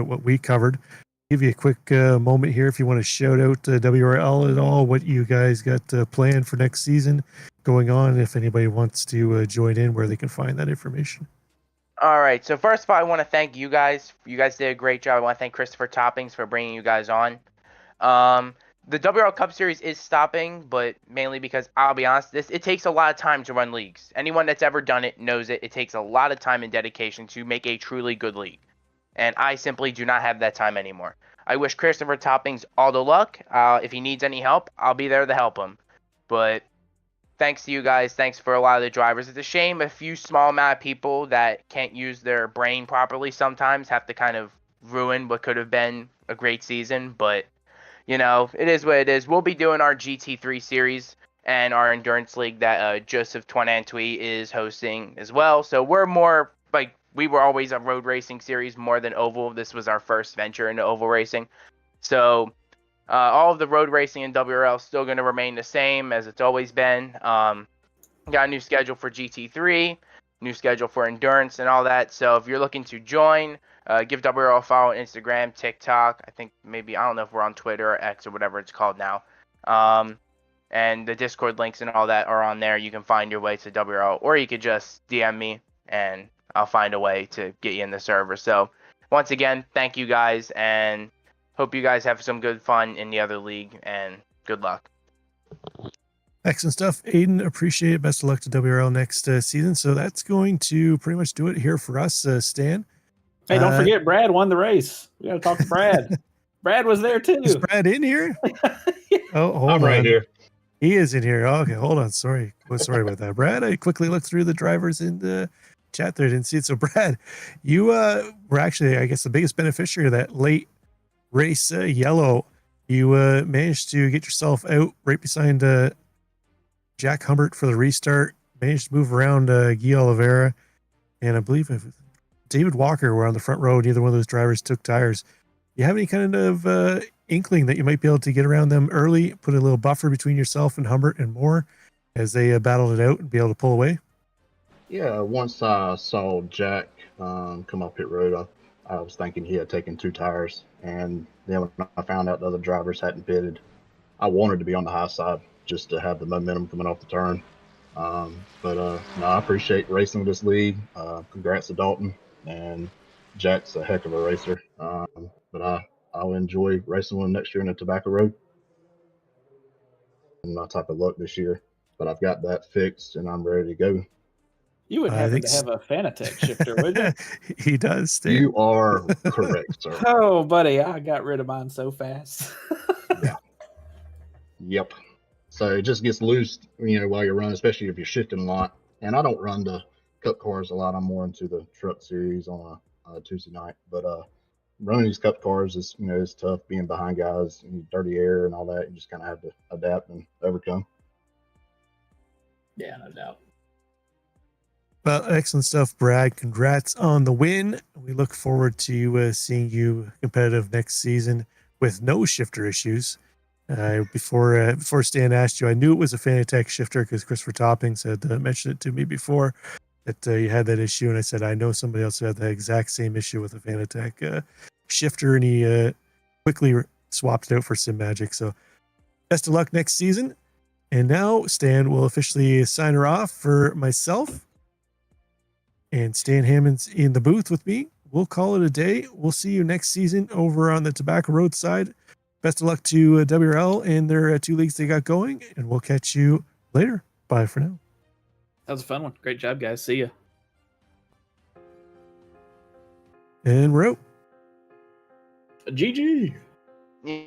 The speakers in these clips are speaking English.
what we covered. Give you a quick moment here if you want to shout out WRL at all, what you guys got planned for next season going on, if anybody wants to join in, where they can find that information. All right, so first of all, I want to thank you guys. You guys did a great job. I want to thank Christopher Toppings for bringing you guys on. The WRL Cup Series is stopping, but mainly because, I'll be honest, it takes a lot of time to run leagues. Anyone that's ever done it knows it. It takes a lot of time and dedication to make a truly good league. And I simply do not have that time anymore. I wish Christopher Toppings all the luck. If he needs any help, I'll be there to help him. But thanks to you guys. Thanks for a lot of the drivers. It's a shame a few small amount of people that can't use their brain properly sometimes have to kind of ruin what could have been a great season. But, you know, it is what it is. We'll be doing our GT3 series and our Endurance League that Joseph Twanantui is hosting as well. So we're more like, we were always a road racing series more than oval. This was our first venture into oval racing. So all of the road racing in WRL is still going to remain the same as it's always been. Got a new schedule for GT3, new schedule for endurance and all that. So if you're looking to join, give WRL a follow on Instagram, TikTok. I think maybe, I don't know if we're on Twitter or X or whatever it's called now. And the Discord links and all that are on there. You can find your way to WRL, or you could just DM me and I'll find a way to get you in the server. So once again, thank you guys, and hope you guys have some good fun in the other league, and good luck. Excellent stuff, Aiden. Appreciate it. Best of luck to WRL next season. So that's going to pretty much do it here for us, Stan. Hey, don't forget, Brad won the race. We got to talk to Brad. Brad was there too. Is Brad in here? Oh, hold on. I'm right here. He is in here. Okay, hold on. Sorry. Well, sorry about that, Brad. I quickly looked through the drivers in the chat there. I didn't see it. So, Brad, you were actually, I guess, the biggest beneficiary of that late race yellow. You managed to get yourself out right behind Jack Humbert for the restart. Managed to move around Guy Oliveira, and I believe if David Walker were on the front row. Neither one of those drivers took tires. You have any kind of inkling that you might be able to get around them early, put a little buffer between yourself and Humbert and Moore as they battled it out and be able to pull away? Yeah, once I saw Jack come up pit road, I was thinking he had taken 2 tires, and then when I found out the other drivers hadn't pitted, I wanted to be on the high side just to have the momentum coming off the turn. No, I appreciate racing this league. Congrats to Dalton, and Jack's a heck of a racer. But I'll enjoy racing with him next year in the Tobacco Road. And my type of luck this year, but I've got that fixed and I'm ready to go. You would happen to have a Fanatec shifter, wouldn't you? He does. Stan. You are correct, sir. Oh, buddy, I got rid of mine so fast. Yeah. Yep. So it just gets loose, while you're running, especially if you're shifting a lot. And I don't run the Cup cars a lot. I'm more into the truck series on a Tuesday night. But running these Cup cars is, it's tough being behind guys and dirty air and all that. You just kind of have to adapt and overcome. Yeah, no doubt. Well, excellent stuff, Brad. Congrats on the win. We look forward to seeing you competitive next season with no shifter issues. Before Stan asked you, I knew it was a Fanatec shifter because Christopher Toppings had mentioned it to me before that you had that issue, and I said I know somebody else who had the exact same issue with a Fanatec shifter, and he quickly swapped it out for SimMagic. So best of luck next season. And now Stan will officially sign her off for myself. And Stan Hammond's in the booth with me. We'll call it a day. We'll see you next season over on the Tobacco Road side. Best of luck to WRL and their 2 leagues they got going, and we'll catch you later. Bye for now. That was a fun one. Great job, guys. See ya. And we're out. GG.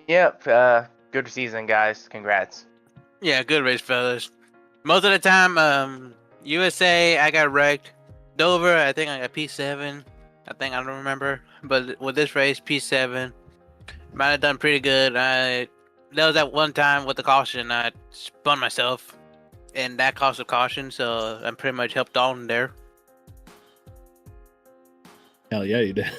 Yep. Good season, guys. Congrats. Yeah, good race, fellas. Most of the time, USA, I got wrecked. Dover, I think I got P7. I don't remember. But with this race, P7. Might have done pretty good. There was that one time with the caution, I spun myself. And that cost a caution, so I pretty much helped Dalton there. Hell yeah, you did.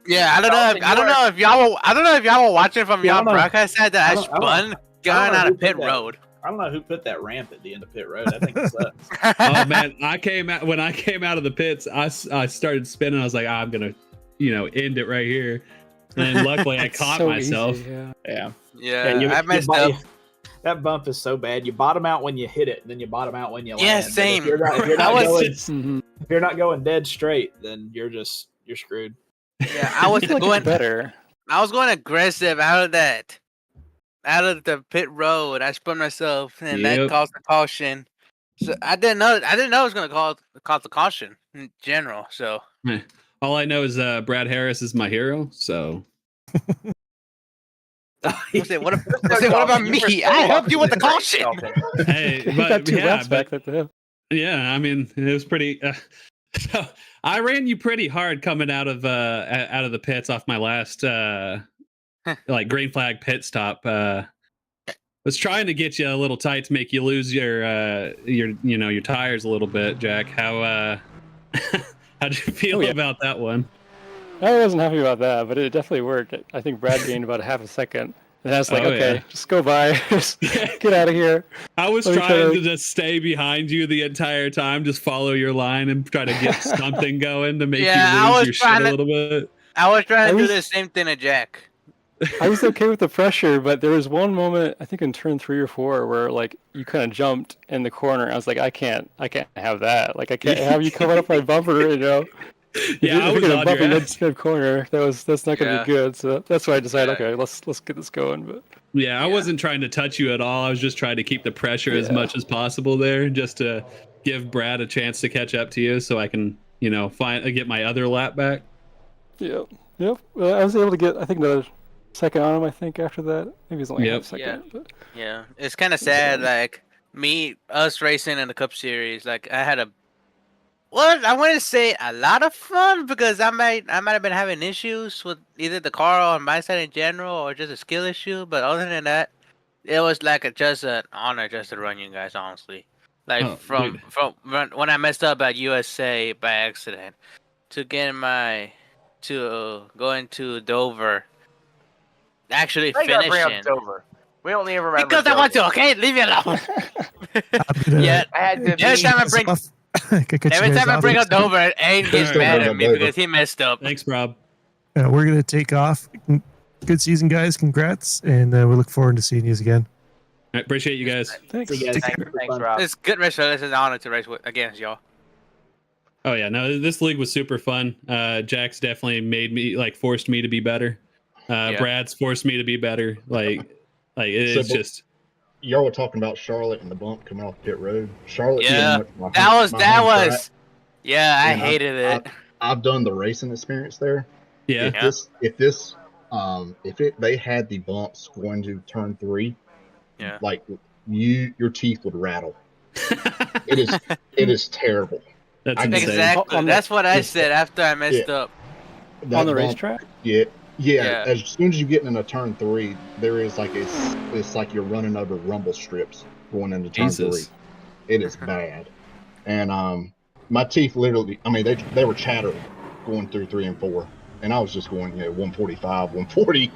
Yeah, I don't know if y'all were watching from y'all broadcast side that I spun going on a pit road. I don't know who put that ramp at the end of pit road. I think it sucks. Oh man, when I came out of the pits, I started spinning. I was like, I'm gonna, end it right here. And luckily, I caught so myself. easy, yeah. Yeah. Yeah, I messed up. That bump is so bad. You bottom out when you hit it, and then you bottom out when you land. Yeah, But same. If you're not, Mhm. if you're not going dead straight, then you're screwed. Yeah, I was I feel like going it's better. I was going aggressive out of the pit road. I spun myself, and that Yep. caused the caution. So I didn't know it was going to cause the caution in general. So All I know is Brad Harris is my hero. So what about me? I helped you with the caution. hey, He got 2 laps back there to him. yeah, I mean, it was pretty. So I ran you pretty hard coming out of the pits off my last like green flag pit stop. Was trying to get you a little tight to make you lose your tires a little bit, Jack. How how'd you feel about that one? I wasn't happy about that, but it definitely worked. I think Brad gained about a half a second. And I was like, okay, just go by. Just get out of here. I was trying to just stay behind you the entire time, just follow your line and try to get something going to make you lose your shit a little bit. I was trying to do the same thing to Jack. I was okay with the pressure, but there was one moment, I think in turn 3 or 4, where like you kind of jumped in the corner. I was like, I can't have that. Like I can't have you coming up my bumper, Yeah, I was on your ass. mid corner. That's not going to be good. So that's why I decided, okay, let's get this going. But I wasn't trying to touch you at all. I was just trying to keep the pressure as much as possible there, just to give Brad a chance to catch up to you, so I can, get my other lap back. Yep. Well, I was able to get, I think, another second on him. I think after that, maybe it was only half a second. But... Yeah, it's kind of sad. Like us racing in the Cup Series. Like I had I want to say a lot of fun, because I might have been having issues with either the car or on my side in general, or just a skill issue. But other than that, it was like just an honor just to run you guys, honestly. Like from when I messed up at USA by accident to going to Dover, actually finishing. Dover. We only ever remember Because I want to. Okay, leave me alone. Yeah, I had to. every time I bring up Dover, Aiden gets mad at me because he messed up. Thanks, Rob. We're going to take off. Good season, guys. Congrats. And we look forward to seeing you again. I appreciate you guys. Thanks. Thanks, Rob. It's good race. This is an honor to race against y'all. Oh yeah, no, this league was super fun. Jack's definitely forced me to be better. Brad's forced me to be better. It's just. Y'all were talking about Charlotte and the bump coming off pit road. Charlotte. Yeah, Yeah, I hated it. I've done the racing experience there. Yeah. If they had the bumps going to turn 3, your teeth would rattle. It is terrible. That's insane. Exactly. That's what I said after I messed up. On the racetrack? Yeah. As soon as you get into turn 3, there is it's like you're running over rumble strips going into turn 3. It is bad. And my teeth literally, they were chattering going through 3 and 4. And I was just going, 145, 140,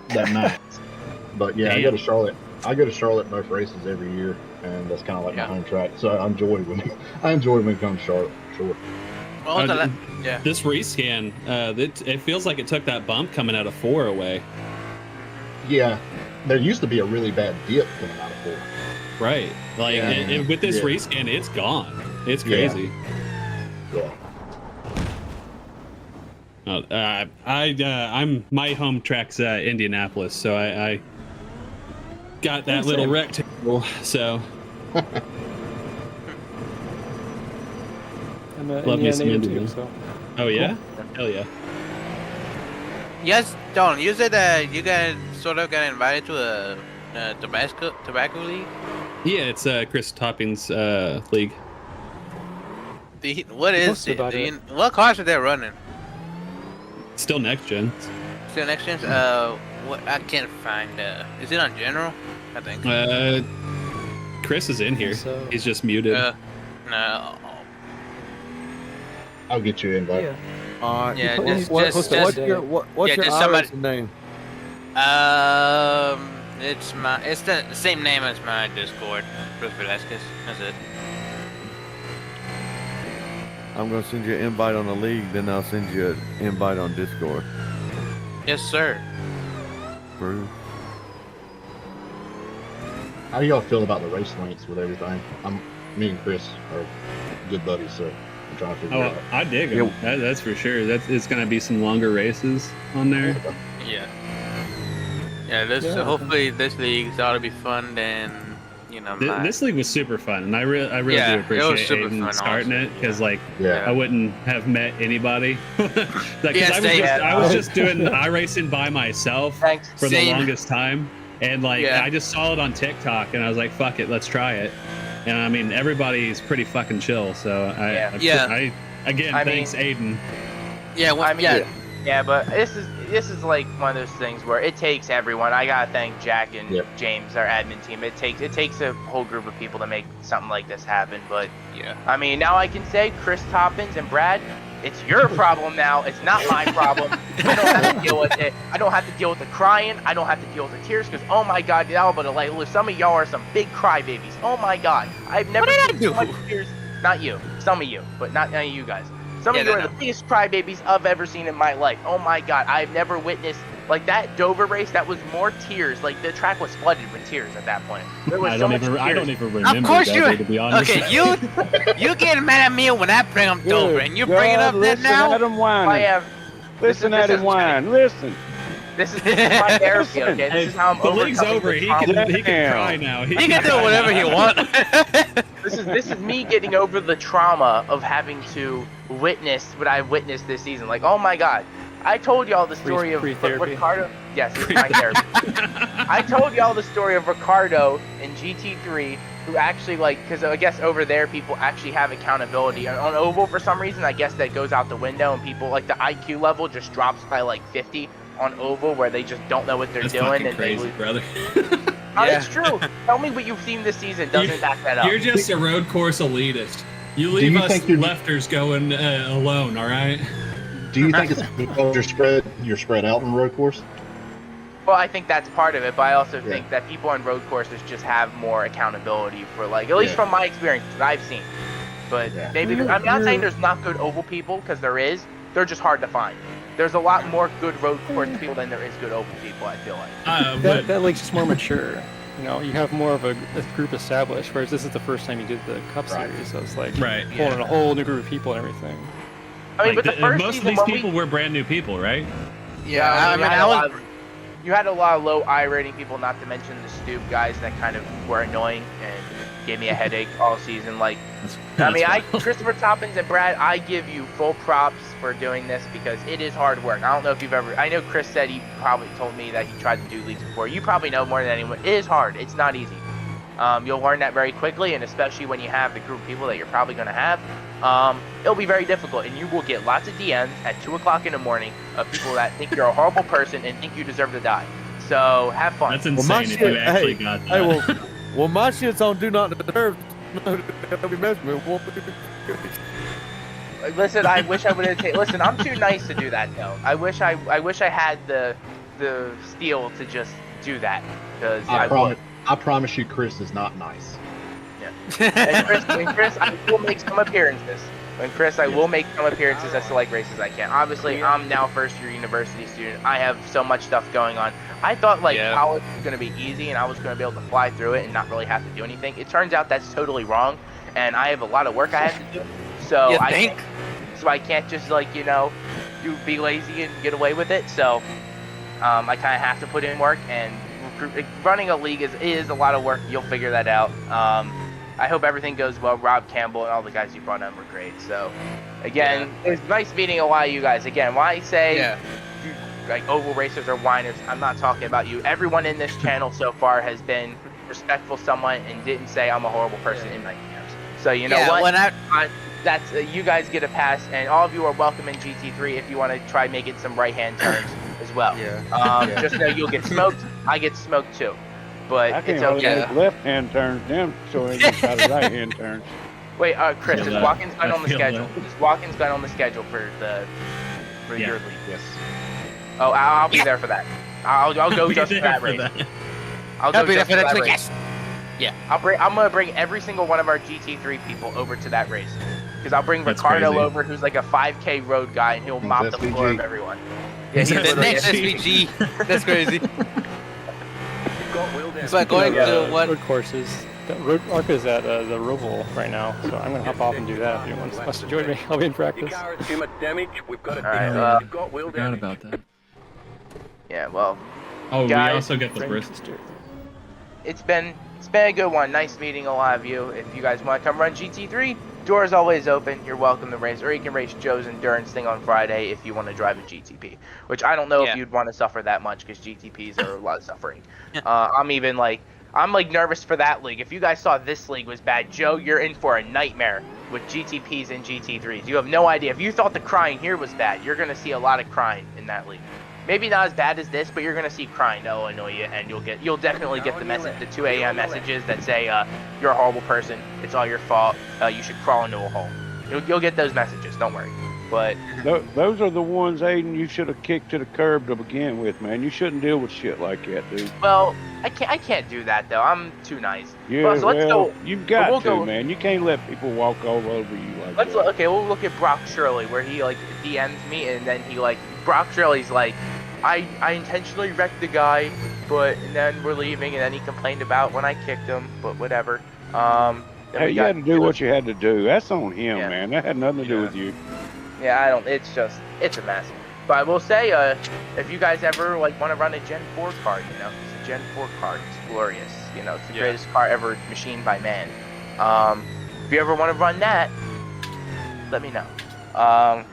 that max. But yeah, I go to Charlotte both races every year, and that's kind of like my home track. So I enjoy when it comes to Charlotte, for sure. Well, this rescan, it feels like it took that bump coming out of 4 away. Yeah, there used to be a really bad dip coming out of 4. Right, with this rescan, it's gone. It's crazy. Yeah. I'm my home track's Indianapolis, so I got that little rectangle. So I'm love me some native Indiana. too, so. Oh yeah, hell yeah. Yes, Don. You said that you guys sort of got invited to a tobacco league. Yeah, it's Chris Topping's league. What is it? What cars are they running? Still next gen. Still next gen? What I can't find. Is it on general? I think. Chris is in here. So. He's just muted. No. I'll get you in, bud. Yeah. What's your iRacing name? It's the same name as my Discord, Chris Velasquez. That's it. I'm gonna send you an invite on the league, then I'll send you an invite on Discord. Yes, sir. Bruce. How do y'all feel about the race links with everything? Me and Chris are good buddies, so I'm trying to figure it Oh, out. I dig them. That's for sure. It's gonna be some longer races on there. Yeah. Yeah. Hopefully this league ought to be fun. And This league was super fun, and I really do it was appreciate super Aiden fun, starting honestly. it because I Yeah. wouldn't have met anybody. Yeah, I was just doing iRacing by myself Thanks. for the Same. longest time, and I just saw it on TikTok, and I was like, "Fuck it, let's try it." And I mean, everybody's pretty fucking chill. So thanks, Aiden. Yeah. Yeah, but this is like one of those things where it takes everyone. I gotta thank Jack and James, our admin team. It takes a whole group of people to make something like this happen. But Yeah. I mean, now I can say Chris Toppins and Brad, it's your problem now. It's not my problem. I don't have to deal with it. I don't have to deal with the crying. I don't have to deal with the tears because, oh my God, some of y'all are some big crybabies. Oh my God, I've never seen so much tears. Not you, some of you, but not none of you guys. Some of you are the biggest crybabies I've ever seen in my life. Oh my God, I've never witnessed like that Dover race. That was more tears. Like the track was flooded with tears at that point. There was I so don't much even tears. remember. Of course Dover, you. to be honest. Okay, you getting mad at me when I bring up Dover, and you bring it up that now. Listen at him whining. I have. Listen at him whine. Listen. This is my therapy. Okay, this is how I'm The league's overcoming over. the He trauma. can cry now. He can do whatever he wants. This is me getting over the trauma of having to witness what I witnessed this season. Like, oh my God, I told y'all the story of Pre-therapy. Ricardo. Yes, it's my therapy. I told y'all the story of Ricardo in GT3, who actually because I guess over there people actually have accountability. On Oval, for some reason, I guess that goes out the window, and people the IQ level just drops by 50 on Oval, where they just don't know what they're doing, and crazy, they lose. brother. It's true. Tell me what you've seen this season doesn't back that up. You're just a road course elitist. You leave you us think you're- lefters going alone, all right? Do you think it's because you're spread out on the road course? Well, I think that's part of it, but I also think that people on road courses just have more accountability for at least from my experience that I've seen. But maybe I'm not saying there's not good oval people, because there is. They're just hard to find. There's a lot more good road course people than there is good oval people, I feel like. That league's just more mature. You have more of a group established, whereas this is the first time you did the Cup Series, so it's like pulling a whole new group of people and everything. I mean, but the first most of season these people were brand new people, right? Yeah, you had a lot of low I rating people, not to mention the Stoop guys that kind of were annoying and gave me a headache all season. Christopher Toppins and Brad, I give you full props for doing this because it is hard work. I don't know if you've ever. I know Chris said he probably told me that he tried to do leagues before. You probably know more than anyone. It is hard. It's not easy. You'll learn that very quickly, and especially when you have the group of people that you're probably going to have, it'll be very difficult, and you will get lots of DMs at 2 o'clock in the morning of people that think you're a horrible person and think you deserve to die. So have fun. That's insane if you actually got that. Hey, well, my shit's on Do Not Disturb. Don't be messing with me. Listen, I wish I would have taken. Listen, I'm too nice to do that though. I wish I had the steel to just do that because I promise you, Chris is not nice. Yeah. And Chris, I will make some appearances. I will make some appearances at select races I can. Obviously, I'm now first-year university student. I have so much stuff going on. I thought college was going to be easy and I was going to be able to fly through it and not really have to do anything. It turns out that's totally wrong, and I have a lot of work I have to do. So I can't just be lazy and get away with it. So I kind of have to put in work, and running a league is a lot of work. You'll figure that out. I hope everything goes well. Rob Campbell and all the guys you brought on were great. So again, it's nice meeting a lot of you guys. Again, when I say oval racers or whiners, I'm not talking about you. Everyone in this channel so far has been respectful someone and didn't say I'm a horrible person in my DMs. So you know what? That's you guys get a pass, and all of you are welcome in GT3 if you want to try making some right-hand turns as well. Just know you'll get smoked. I get smoked too, but I can't it's okay. make left-hand turns, them so they can try the right-hand turns. Wait, Chris, is Watkins gun on the schedule? Is Watkins gun on the schedule for your league? Yes. Oh, I'll be there for that. I'll go just for that race. I'll go I'll be there just for for that that week. race. Yes. I'm gonna bring every single one of our GT3 people over to that race, because I'll bring That's Ricardo crazy. over, who's like a 5K road guy, and he'll He's mop the floor of SVG. everyone. He's he's The literally next SVG. SVG. That's crazy. But going to what? road courses. The road ARCA is at the Roval right now, so I'm gonna hop off and do that. If anyone wants to join me, I'll be in practice. Alright, Forgot about that. yeah. Well, Oh, Guys, we also get the Bristol. Sister. it's been a good one. Nice meeting a lot of you. If you guys want to come run GT3, doors always open. You're welcome to race, or you can race Joe's endurance thing on Friday if you want to drive a GTP. Which I don't know if Yeah. you'd want to suffer that much, because GTPs are a lot of suffering. I'm nervous for that league. If you guys saw this league was bad, Joe, you're in for a nightmare with GTPs and GT3s. You have no idea. If you thought the crying here was bad, you're gonna see a lot of crying in that league. Maybe not as bad as this, but you're gonna see crying that'll annoy you, and you'll definitely get the message, the 2 a.m. messages that say you're a horrible person, it's all your fault, you should crawl into a hole. You'll get those messages. Don't worry. But Those are the ones, Aiden, you should have kicked to the curb to begin with, man. You shouldn't deal with shit like that, dude. well, I can't do that though. I'm too nice. Yeah, Well, so let's go. you've got we'll to, go- man. You can't let people walk all over you like Let's that. okay. We'll look at Brock Shirley, where he like DMs me, and then he like Brock Shirley's like, I intentionally wrecked the guy, but and then we're leaving, and then he complained about when I kicked him, but whatever. Then Hey, we you got- had to do what you had to do. That's on him, Yeah. man. That had nothing to do with you. Yeah, I don't. It's a mess. But I will say, if you guys ever like want to run a Gen 4 car, it's a Gen 4 car. It's glorious. It's the greatest car ever machined by man. If you ever want to run that, let me know. I'm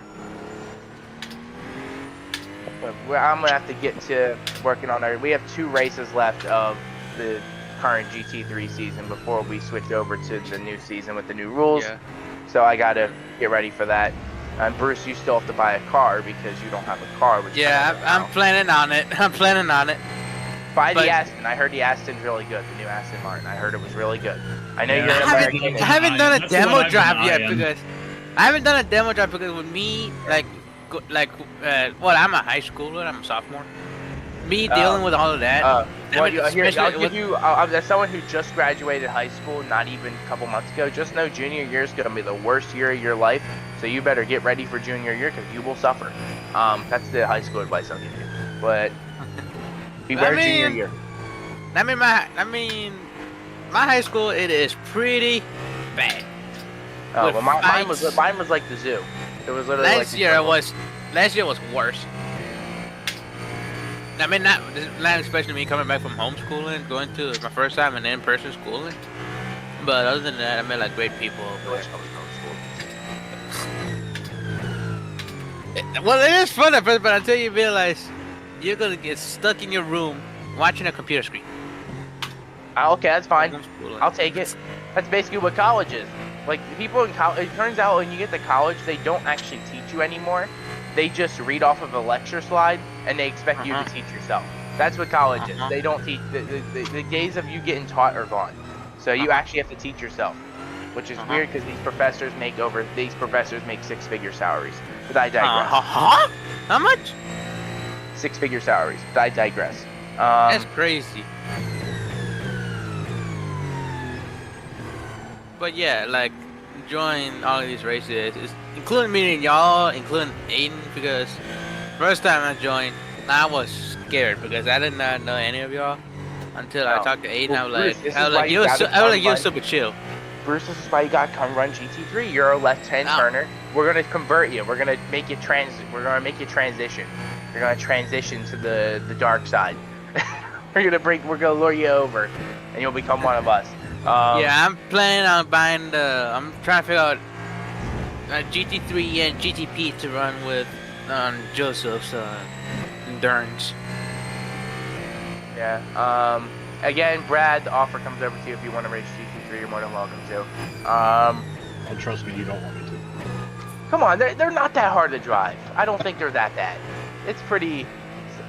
gonna have to get to working on our. We have 2 races left of the current GT3 season before we switch over to the new season with the new rules. Yeah. So I gotta get ready for that. And Bruce, you still have to buy a car because you don't have a car. Which Yeah, I'm planning on it. I'm planning on it. Buy the but- Aston. I heard the Aston's really good. The new Aston Martin. I heard it was really good. I know Yeah. you're an I American. haven't done a That's the demo one I've been drive yet eyeing. because I haven't done a demo drive because with me I'm a high schooler. I'm a sophomore. Me dealing with all of that. Well, I mean, here, I'll especially give with- you. As someone who just graduated high school, not even a couple months ago, just know junior year is gonna be the worst year of your life. So you better get ready for junior year because you will suffer. That's the high school advice I'll give you. But beware junior year. I mean, my high school it is pretty bad. Oh, With well, mine was fights. like the zoo. It was literally Last like year was worse. I mean, not especially me coming back from homeschooling, going to my first time in in-person schooling. But other than that, I met like great people. Well, it is fun at first, but until you realize you're gonna get stuck in your room watching a computer screen. Okay, that's fine. Homeschooling. I'll take it. That's basically what college is. Like, people in college, it turns out when you get to college, they don't actually teach you anymore. They just read off of a lecture slide, and they expect you to teach yourself. That's what college is. They don't teach, the days of you getting taught are gone. So you actually have to teach yourself, which is weird because these professors make 6-figure salaries. But I digress. How much? 6-figure salaries. But I digress. That's crazy. But yeah, like enjoying all of these races, including meeting y'all, including Aiden, because first time I joined, I was scared because I did not know any of y'all until I talked to Aiden. Well, I was Bruce, like, this is why you gotta you're run. super chill. Bruce, this is why you gotta come run GT3. You're a left-hand turner. We're gonna convert you. We're gonna make you transition. You're gonna transition to the dark side. We're gonna lure you over, and you'll become one of us. Yeah, I'm planning on buying I'm trying to figure out a GT3 and GTP to run with on Joseph's endurance. Yeah. Again, Brad, the offer comes over to you if you want to race GT3. You're more than welcome to. And trust me, you don't want me to. Come on, they're not that hard to drive. I don't think they're that bad. It's pretty.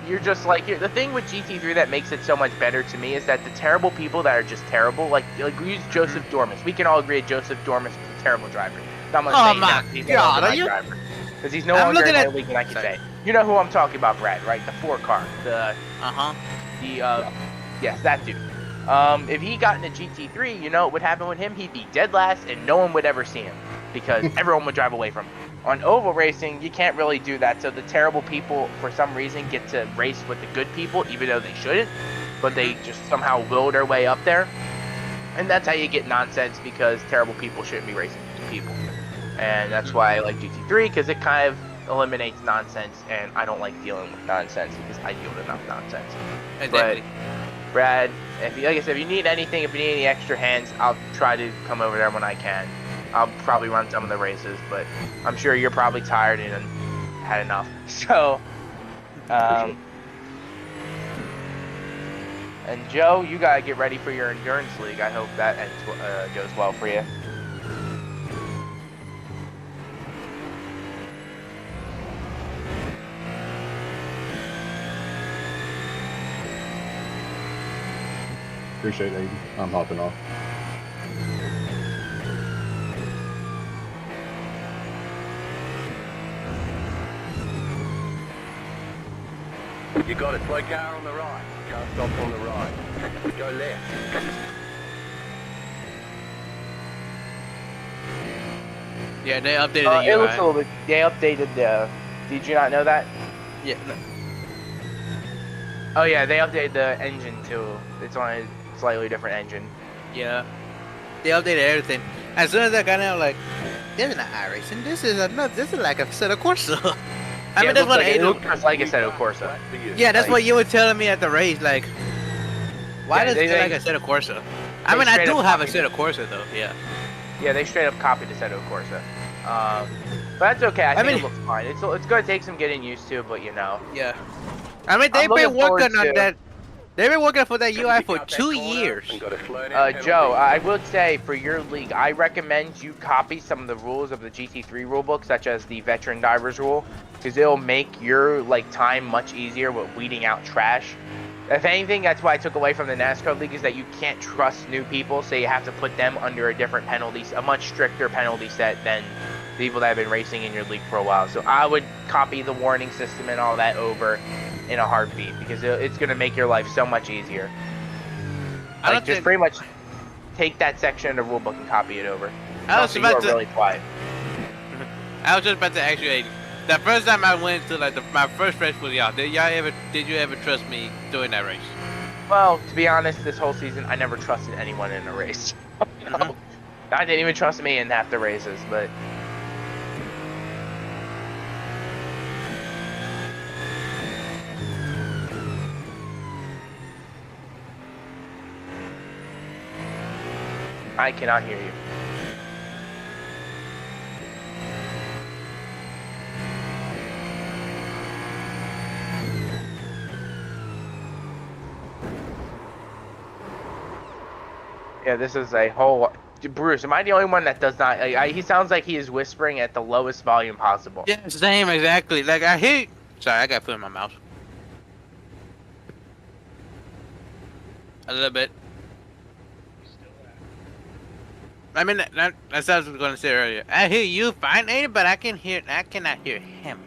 You're just like the thing with GT3 that makes it so much better to me is that the terrible people that are just terrible, like we use Joseph Dormus. We can all agree Joseph Dormus is a terrible driver. I'm not saying that he's no longer my driver, because he's no longer in my league, and I can say, you know who I'm talking about, Brad, right? The 4 car, yes, that dude. If he got into GT3, you know what would happen with him? He'd be dead last and no one would ever see him because everyone would drive away from him. On oval racing, you can't really do that. So the terrible people, for some reason, get to race with the good people, even though they shouldn't. But they just somehow will their way up there. And that's how you get nonsense, because terrible people shouldn't be racing with good people. And that's why I like GT3, because it kind of eliminates nonsense. And I don't like dealing with nonsense because I deal with enough nonsense. Exactly. But Brad, like I said, if you need anything, if you need any extra hands, I'll try to come over there when I can. I'll probably run some of the races, but I'm sure you're probably tired and had enough. So, and Joe, you gotta get ready for your endurance league. I hope that goes well for you. Appreciate it, Aiden. I'm hopping off. You got a slow car on the right. Car stops on the right. Go left. Yeah, they updated the UI. It looks a little bit. They updated the. Did you not know that? Yeah. No. Oh yeah, they updated the engine too. It's on a slightly different engine. Yeah. They updated everything. As soon as I got in, I'm like, this is not iRacing. This is like a Assetto Corsa. I mean, that's what it Aiden. looks just like Assetto Corsa. Yeah, that's what you were telling me at the race. Like, why does it feel like Assetto Corsa? I mean, I do have a Assetto Corsa though. Yeah. Yeah, they straight up copied Assetto Corsa. But that's okay. I think it looks fine. It's gonna take some getting used to, but you know. Yeah. I mean, they've been working on that. They've been working for that UI for 2 years. Joe, I would say for your league, I recommend you copy some of the rules of the GT3 rulebook, such as the veteran divers rule, because it'll make your time much easier with weeding out trash. If anything, that's why I took away from the NASCAR league, is that you can't trust new people, so you have to put them under a different penalty, a much stricter penalty set than people that have been racing in your league for a while. So I would copy the warning system and all that over in a heartbeat, because it's going to make your life so much easier. Just pretty much take that section of the rulebook and copy it over. Also, you are really quiet. I was just about to ask you, the first time I went to my first race with y'all, did you ever trust me doing that race? Well, to be honest, this whole season I never trusted anyone in a race. I didn't even trust me in half the races, but I cannot hear you. Yeah, this is a whole... Bruce, am I the only one that does not... he sounds like he is whispering at the lowest volume possible. Yeah, same, exactly. Like, I hear... Sorry, I got food in my mouth. A little bit. I mean, that's what I was going to say earlier. I hear you fine, Aiden, but I cannot hear him.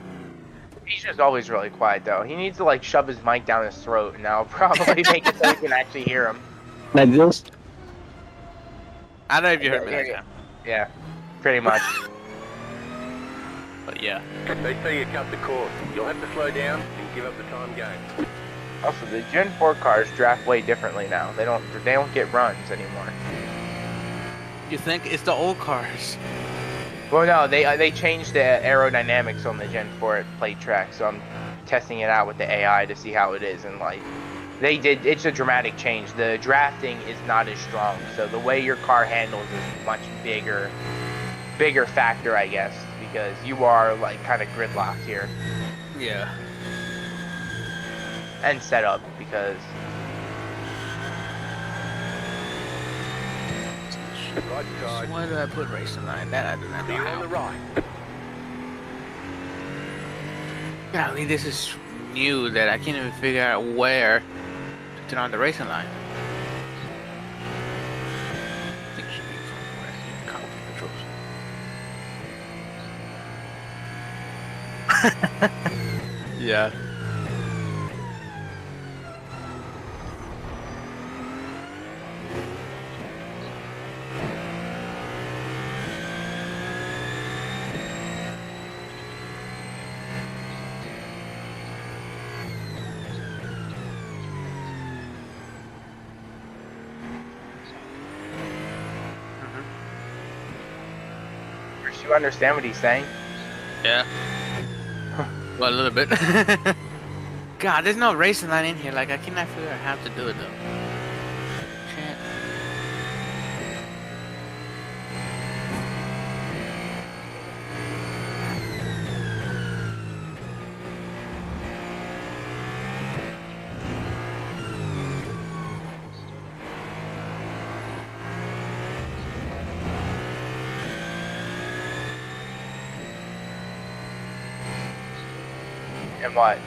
He's just always really quiet, though. He needs to, shove his mic down his throat, and that'll probably make it so you can actually hear him. Like this? I don't know if you heard me that time. Yeah, pretty much. But yeah. They say you cut the course. You'll have to slow down and give up the time game. Also, the Gen 4 cars draft way differently now. They don't get runs anymore. You think it's the old cars? Well, no, they changed the aerodynamics on the Gen 4 plate track, so I'm testing it out with the AI to see how it is, and it's a dramatic change. The drafting is not as strong, so the way your car handles is much bigger factor, I guess, because you are kind of gridlocked here. Yeah. And set up, because Right side. Why did I put racing line? That I do not know. You're on the right. Golly, this is new that I can't even figure out where to turn on the racing line. I think it should be from where controls. Yeah. you understand what he's saying? Yeah. Well, a little bit. God, there's no racing line in here. Like, I cannot figure out how to do it, though. Shit. And what?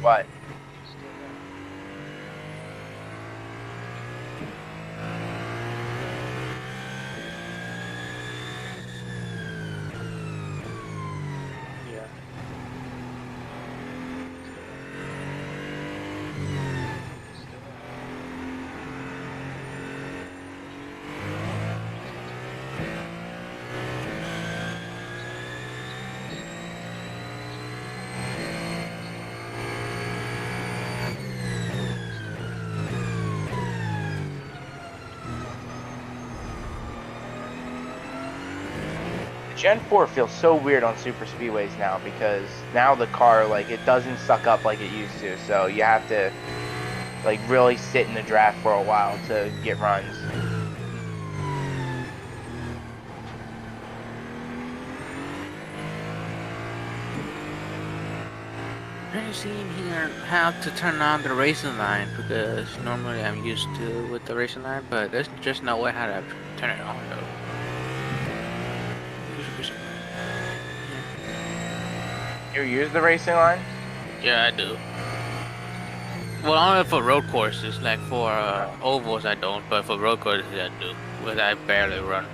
What? Gen 4 feels so weird on super speedways now because now the car, like, it doesn't suck up like it used to. So you have to, like, really sit in the draft for a while to get runs. I'm seeing here how to turn on the racing line because normally I'm used to with the racing line, but there's just no way how to turn it on though. You use the racing line? Yeah, I do. Well, only for road courses, like for ovals I don't, but for road courses I do. Because I barely run.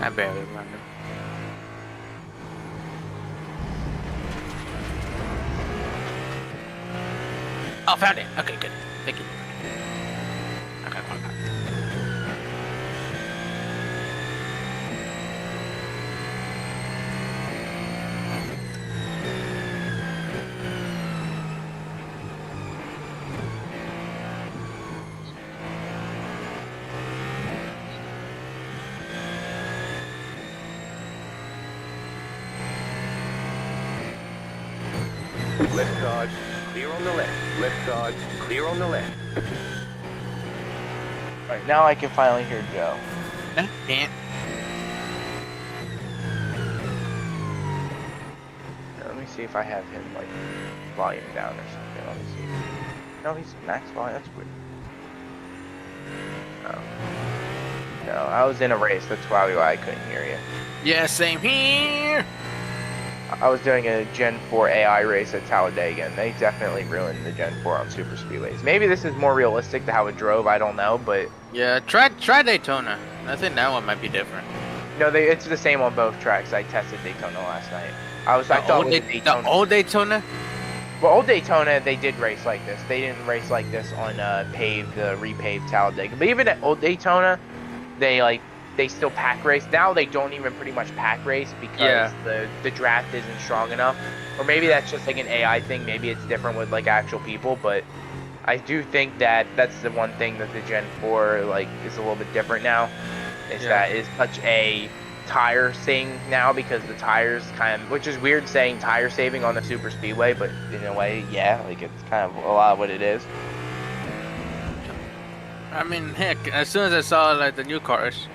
I barely run them. Oh, found it. Okay, good. Thank you. Okay, okay. Left side, clear on the left. Left side, clear on the left. Alright, now I can finally hear Joe. Can't. Let me see if I have him, like, volume down or something. Let me see. No, he's max volume. That's weird. No, I was in a race. That's probably why I couldn't hear you. Yeah, same here. I was doing a Gen 4 AI race at Talladega, and they definitely ruined the Gen 4 on super speedways. Maybe this is more realistic to how it drove, I don't know, but... Yeah, try Daytona. I think that one might be different. No, it's the same on both tracks. I tested Daytona last night. I thought it was Daytona. The old Daytona? Well, old Daytona, they did race like this. They didn't race like this on repaved Talladega. But even at old Daytona, they still pack race. Now they don't even pretty much pack race because the draft isn't strong enough. Or maybe that's just like an AI thing. Maybe it's different with like actual people. But I do think that that's the one thing that the Gen 4 like is a little bit different now. Is that is such a tire thing now because the tires kind of, which is weird saying tire saving on the super speedway, but in a way, yeah, like it's kind of a lot of what it is. I mean, heck, as soon as I saw like the new cars,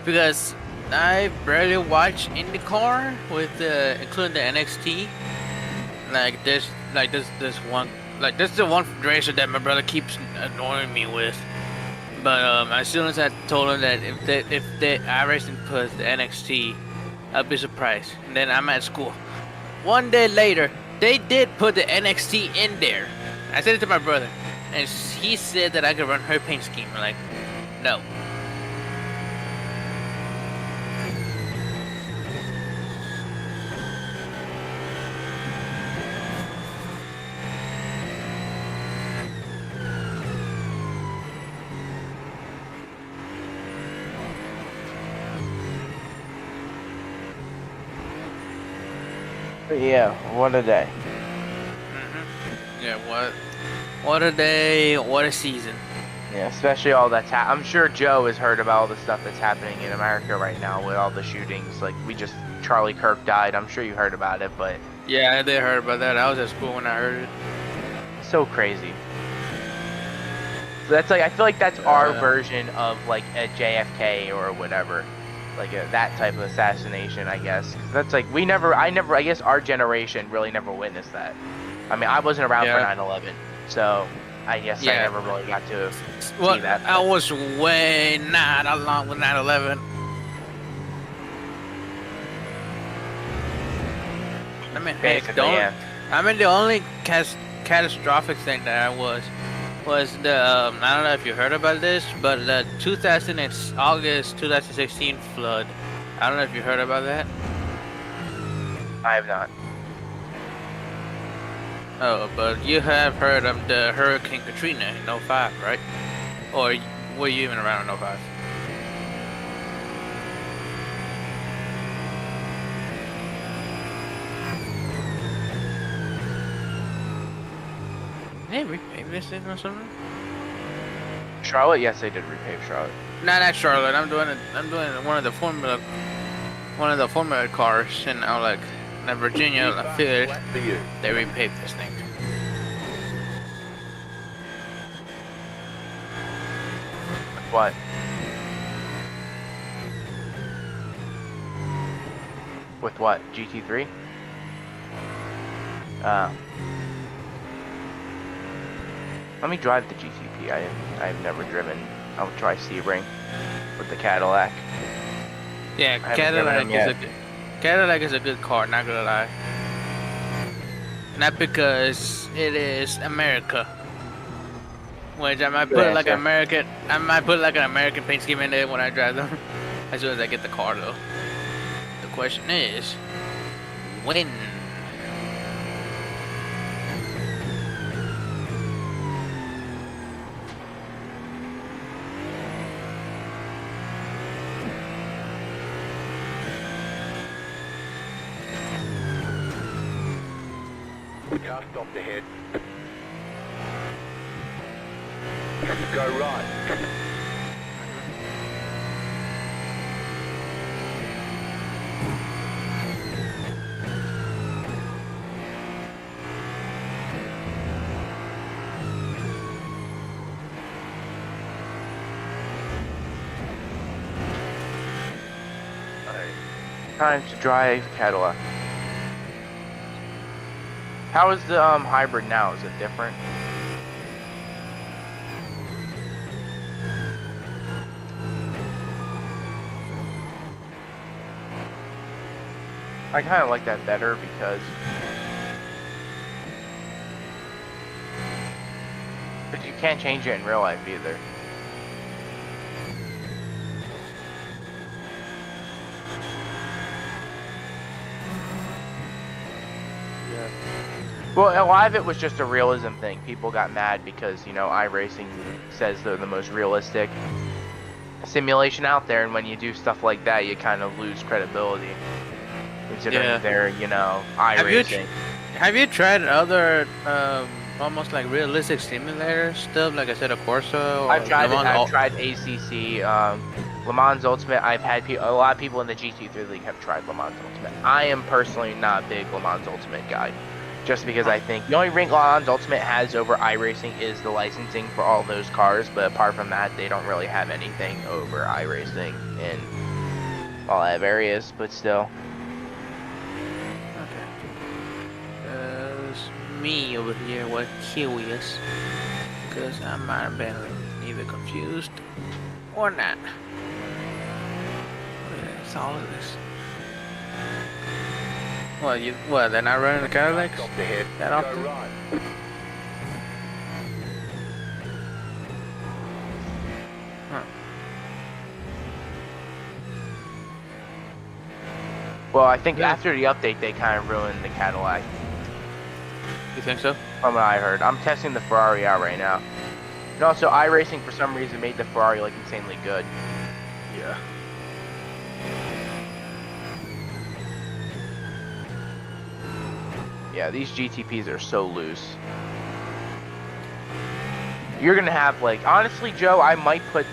because I barely watch IndyCar with including the NXT. Like this one, like this is the one racer that my brother keeps annoying me with. But as soon as I told him that if the iRacing puts the NXT, I'll be surprised. And then I'm at school. One day later, they did put the NXT in there. I said it to my brother, and he said that I could run her paint scheme. I'm like, no. But yeah, what a day. Yeah, what a day, what a season. Yeah, especially all that's I'm sure Joe has heard about all the stuff that's happening in America right now with all the shootings. Like Charlie Kirk died. I'm sure you heard about it, but Yeah, I did heard about that. I was at school when I heard it. so crazy. So that's like, I feel like that's our version of like a JFK or whatever, like that type of assassination, I guess. 'Cause that's like I guess our generation really never witnessed that. I mean, I wasn't around for 9/11, so I guess I never really got to see that. I was way not along with 9/11. I mean, Basically, yeah. I mean, the only catastrophic thing that was the I don't know if you heard about this, but the August 2016 flood. I don't know if you heard about that. I have not. Oh, but you have heard of the Hurricane Katrina in 05, right? Or were you even around in 05? Hey, repave this thing or something? Charlotte, yes, they did repave Charlotte. Not Charlotte. I'm doing one of the Formula cars in like Virginia. I figured they repaved this thing. What? With what? GT3? Let me drive the GTP. I've never driven. I'll try Sebring with the Cadillac. Yeah, Cadillac is a good car, not gonna lie. Not because it is America. Which I might put like American paint scheme in there when I drive them. As soon as I get the car though. The question is, when? Car stopped ahead. Go right. Time to drive Cadillac. How is the hybrid now? Is it different? I kind of like that better because you can't change it in real life either. Well, a lot of it was just a realism thing. People got mad because, you know, iRacing says they're the most realistic simulation out there, and when you do stuff like that, you kind of lose credibility. Considering they're, you know, iRacing. Have you tried other almost like realistic simulator stuff, like I said, a Corsa? Or I've tried ACC, Le Mans Ultimate. I've had a lot of people in the GT3 League have tried Le Mans Ultimate. I am personally not a big Le Mans Ultimate guy, just because I think the only ring Le Mans Ultimate has over iRacing is the licensing for all those cars, but apart from that, they don't really have anything over iRacing in all that areas, but still. Me over here was curious because I might have been either confused or not. That's all of this. What, they're not running the Cadillacs that often? Huh. Well, I think after the update, they kind of ruined the Cadillac. You think so? From what I heard. I'm testing the Ferrari out right now. And also, iRacing for some reason made the Ferrari like insanely good. Yeah. Yeah, these GTPs are so loose. You're gonna have like, honestly, Joe,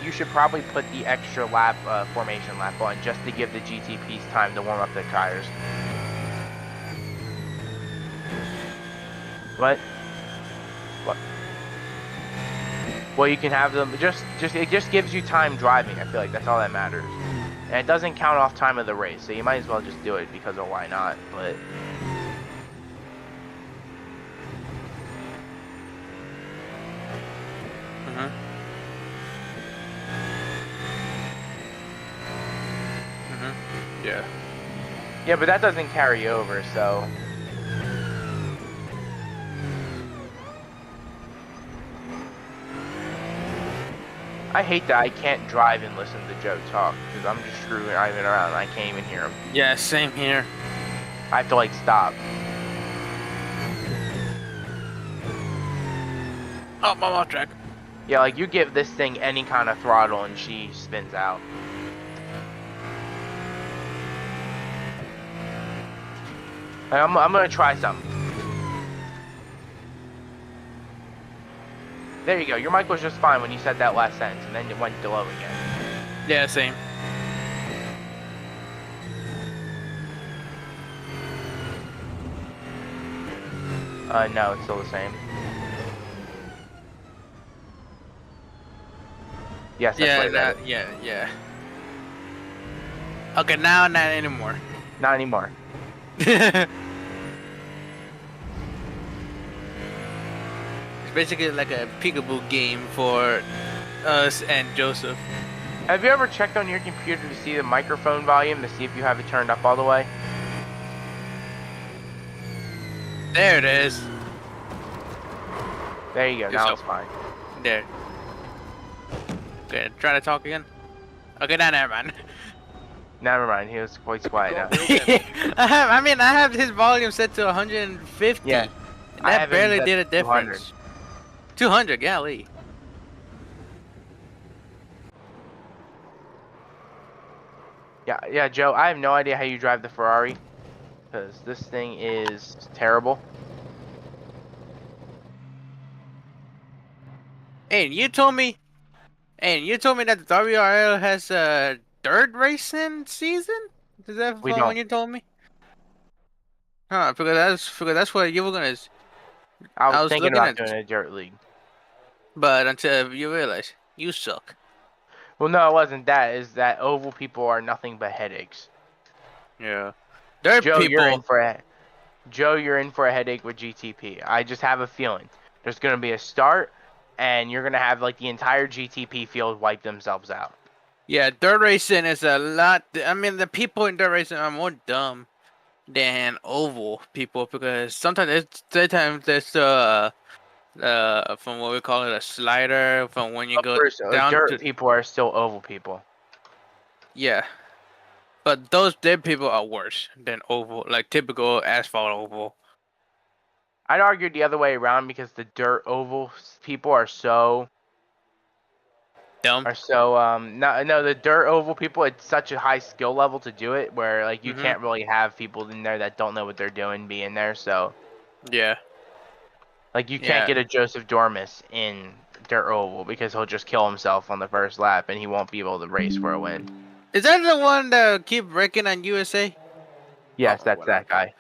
you should probably put the extra lap, formation lap on just to give the GTPs time to warm up their tires. What? What? Well, you can have them, it just gives you time driving. I feel like that's all that matters. And it doesn't count off time of the race, so you might as well just do it because of why not, but... Yeah. Yeah, but that doesn't carry over, so... I hate that I can't drive and listen to Joe talk, because I'm just driving around and I can't even hear him. Yeah, same here. I have to, like, stop. Oh, I'm off track. Yeah, like, you give this thing any kind of throttle and she spins out. Like, I'm gonna try something. There you go. Your mic was just fine when you said that last sentence, and then it went low again. Yeah, same. No, it's still the same. Yes, that's way better. Yeah. Okay, now not anymore. Not anymore. It's basically like a peekaboo game for us and Joseph. Have you ever checked on your computer to see the microphone volume to see if you have it turned up all the way? There it is. There you go. Now it's fine. There. Okay, try to talk again. Okay, now never mind. Never mind. He was quite quiet now. I have his volume set to 150. Yeah. And that barely did a difference. 200, golly. Yeah, Joe, I have no idea how you drive the Ferrari, because this thing is terrible. Hey, you told me that the WRL has a dirt racing season? Is that We when don't. you told me? Huh, because that's what you were gonna. I was thinking looking about at, doing a dirt league. but until you realize you suck. Well, no, it wasn't that. Is that oval people are nothing but headaches. Yeah. Dirt Joe, people. you're in for a headache with GTP. I just have a feeling there's gonna be a start, and you're gonna have like the entire GTP field wipe themselves out. Yeah, dirt racing is a lot. I mean, the people in dirt racing are more dumb than oval people because sometimes there's from what we call it a slider from when you go down dirt to people are still oval people. yeah, but those dead people are worse than oval, like typical asphalt oval. I'd argue the other way around because the dirt oval people are so dumb. No, the dirt oval people, it's such a high skill level to do it where like you can't really have people in there that don't know what they're doing be in there, so yeah. Like you can't get a Joseph Dormis in dirt oval because he'll just kill himself on the first lap and he won't be able to race for a win. Is that the one that keep wrecking on USA? Yes, that's that guy.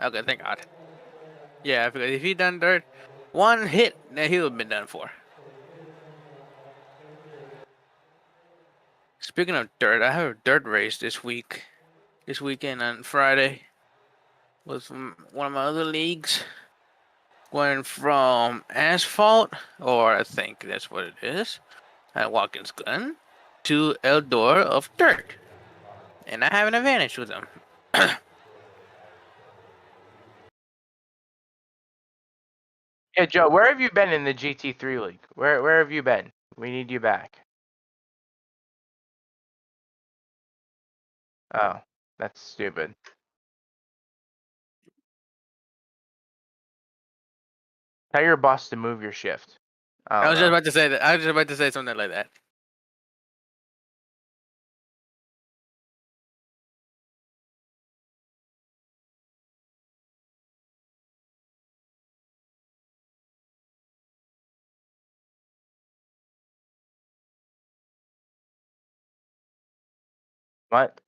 Okay, thank God. Yeah, because if he done dirt, one hit, then he would have been done for. Speaking of dirt, I have a dirt race this weekend on Friday with one of my other leagues. Going from asphalt, or I think that's what it is, at Watkins Glen, to Eldor of dirt. And I have an advantage with them. Yeah, Joe, where have you been in the GT3 league? Where have you been? We need you back. Oh, that's stupid. Tell your boss to move your shift. I was just about to say that. I was just about to say something like that. What?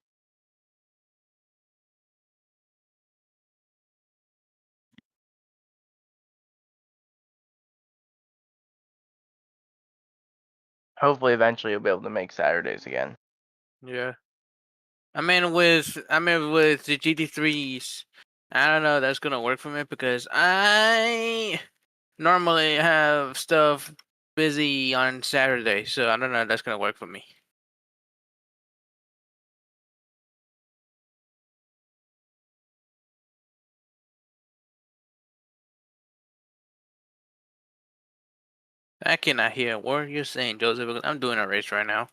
Hopefully, eventually, you'll be able to make Saturdays again. Yeah. With the GT3s, I don't know if that's gonna work for me because I normally have stuff busy on Saturday, so I don't know if that's gonna work for me. I cannot hear what you're saying, Joseph, because I'm doing a race right now.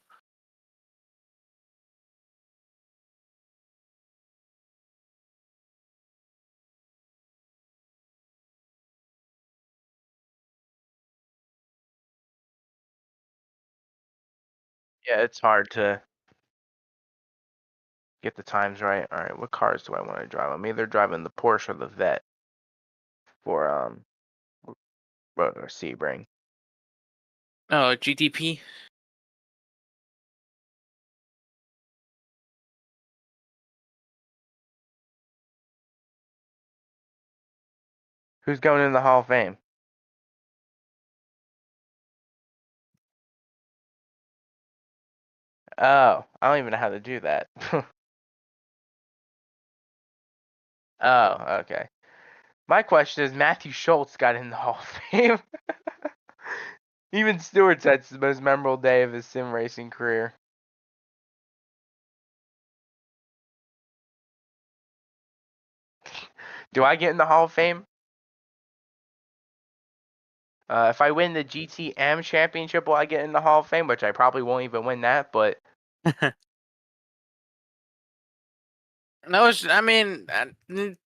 Yeah, it's hard to get the times right. All right, what cars do I want to drive? I'm either driving the Porsche or the Vet for Sebring. Oh, GTP. Who's going in the Hall of Fame? Oh, I don't even know how to do that. Oh, okay. My question is, Matthew Schultz got in the Hall of Fame. Even Stewart said it's the most memorable day of his sim racing career. Do I get in the Hall of Fame? If I win the GTM championship, will I get in the Hall of Fame? Which I probably won't even win that, but No, I was gonna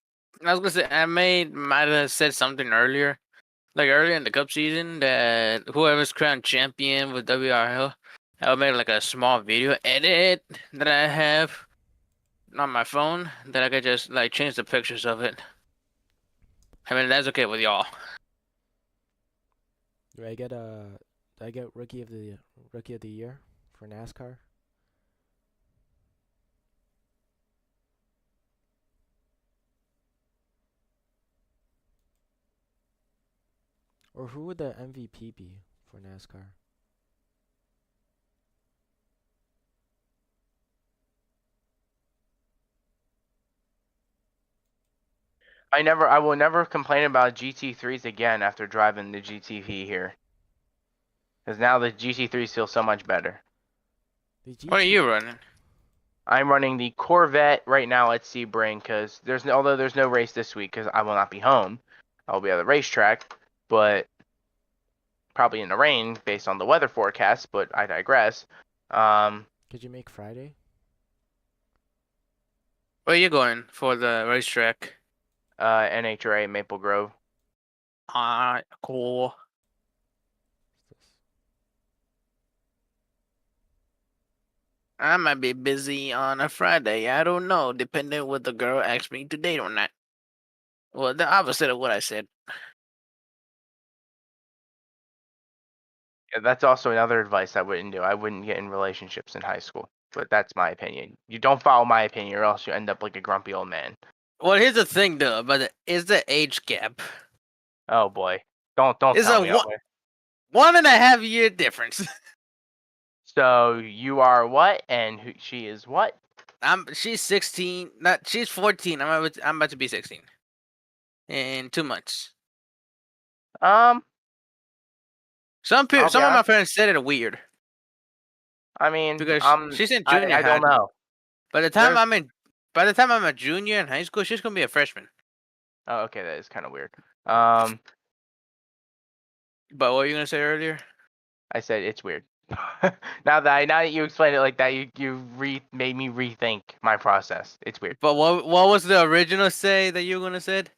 say might have said something earlier, like earlier in the Cup season, that whoever's crowned champion with WRL, I'll make like a small video edit that I have on my phone that I could just like change the pictures of it. I mean, that's okay with y'all. Do I get rookie of the year for NASCAR? Or who would the MVP be for NASCAR? I will never complain about GT3s again after driving the GTV here. Because now the GT3s feel so much better. What are you running? I'm running the Corvette right now at Sebring because although there's no race this week because I will not be home. I will be at the racetrack, but probably in the rain based on the weather forecast, but I digress. Could you make Friday? Where are you going for the racetrack? NHRA Maple Grove. Cool. I might be busy on a Friday. I don't know, depending what the girl asks me to date or not. Well, the opposite of what I said. Yeah, that's also another advice I wouldn't do. I wouldn't get in relationships in high school. But that's my opinion. You don't follow my opinion or else you end up like a grumpy old man. Well, here's the thing, though, but is the age gap. Oh boy, don't It's tell a me. 1.5 year difference. So you are what, and she is what? She's 16. She's 14. I'm about to be 16 in 2 months. Some of my friends said it weird. I mean, because she's in junior high. I don't know. By the time I'm a junior in high school, she's gonna be a freshman. Oh, okay, that is kind of weird. But what were you gonna say earlier? I said it's weird. now that you explained it like that, you made me rethink my process. It's weird. But what was the original say that you were gonna said?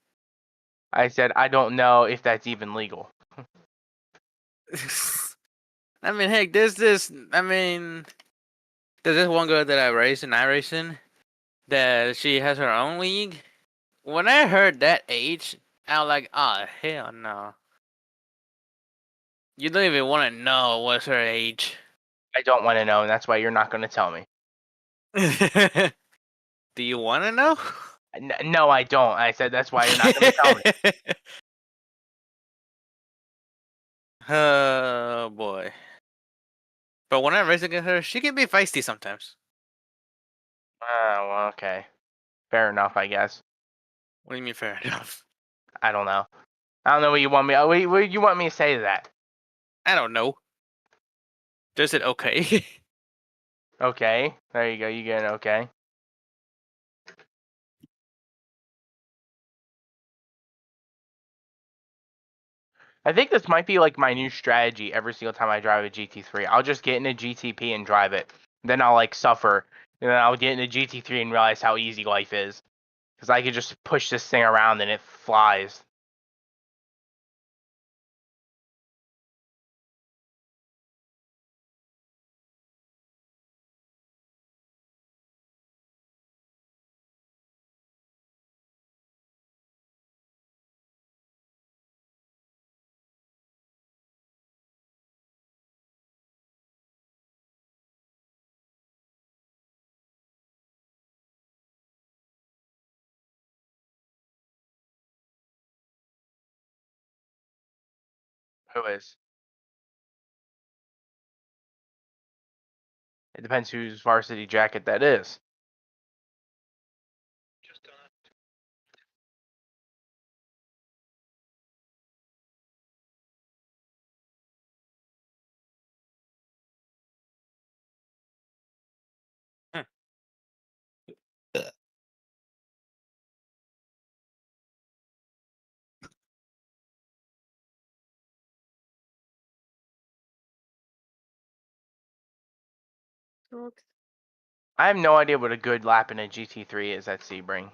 I said I don't know if that's even legal. I mean, heck, there's this one girl that I race in iRacing that she has her own league. When I heard that age, I was like, oh, hell no. You don't even want to know what's her age. I don't want to know, and that's why you're not going to tell me. Do you want to know? No, I don't. I said that's why you're not going to tell me. Oh boy. But when I'm racing against her, she can be feisty sometimes. Oh, well, okay. Fair enough, I guess. What do you mean fair enough? I don't know. I don't know what you want me. What you want me to say to that? I don't know. Just said okay. Okay, there you go. You get an okay. I think this might be like my new strategy every single time I drive a GT3. I'll just get in a GTP and drive it. Then I'll like suffer. And then I'll get in a GT3 and realize how easy life is. Because I could just push this thing around and it flies. Who is? It depends whose varsity jacket that is. I have no idea what a good lap in a GT3 is at Sebring.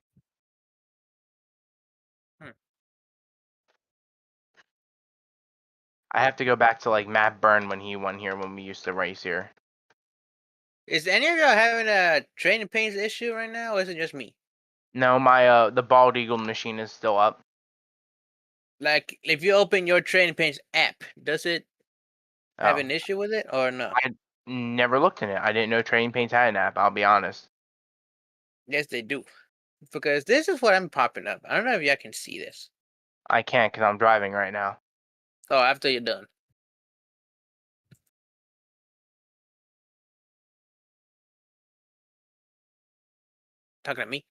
I have to go back to like Matt Byrne when he won here when we used to race here. Is any of y'all having a training pains issue right now, or is it just me? No, my the Bald Eagle machine is still up. Like, if you open your training pains app, does it have Oh. an issue with it, or no? I never looked in it. I didn't know Trading Paints had an app, I'll be honest. Yes, they do. Because this is what I'm popping up. I don't know if y'all can see this. I can't because I'm driving right now. Oh, after you're done. Talking to me?